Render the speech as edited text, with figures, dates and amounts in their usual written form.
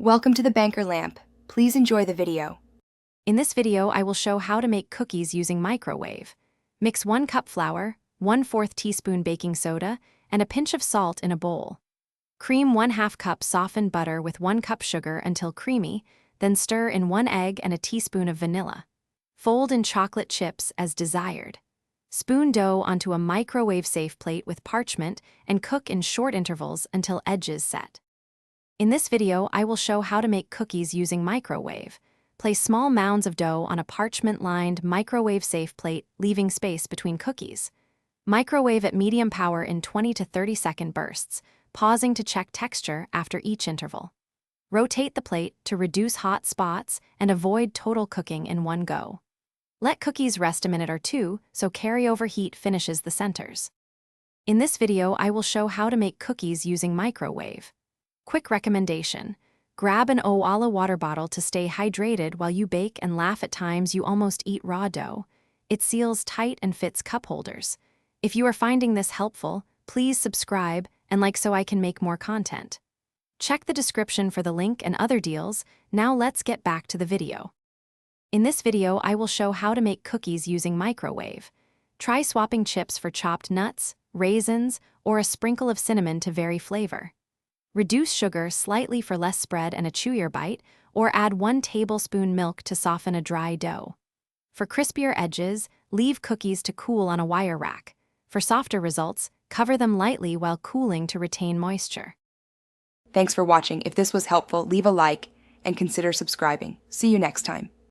Welcome to the Banker Lamp. Please enjoy the video. In this video, I will show how to make cookies using microwave. Mix 1 cup flour, 1/4 teaspoon baking soda, and a pinch of salt in a bowl. Cream 1/2 cup softened butter with 1 cup sugar until creamy, then stir in 1 egg and a teaspoon of vanilla. Fold in chocolate chips as desired. Spoon dough onto a microwave-safe plate with parchment and cook in short intervals until edges set. In this video, I will show how to make cookies using microwave. Place small mounds of dough on a parchment-lined, microwave-safe plate, leaving space between cookies. Microwave at medium power in 20 to 30-second bursts, pausing to check texture after each interval. Rotate the plate to reduce hot spots and avoid total cooking in one go. Let cookies rest a minute or two so carryover heat finishes the centers. In this video, I will show how to make cookies using microwave. Quick recommendation: grab an Owala water bottle to stay hydrated while you bake and laugh at times you almost eat raw dough. It seals tight and fits cup holders. If you are finding this helpful, please subscribe and like so I can make more content. Check the description for the link and other deals. Now let's get back to the video. In this video, I will show how to make cookies using microwave. Try swapping chips for chopped nuts, raisins, or a sprinkle of cinnamon to vary flavor. Reduce sugar slightly for less spread and a chewier bite, or add 1 tablespoon milk to soften a dry dough. For crispier edges, leave cookies to cool on a wire rack. For softer results, cover them lightly while cooling to retain moisture. Thanks for watching. If this was helpful, leave a like and consider subscribing. See you next time.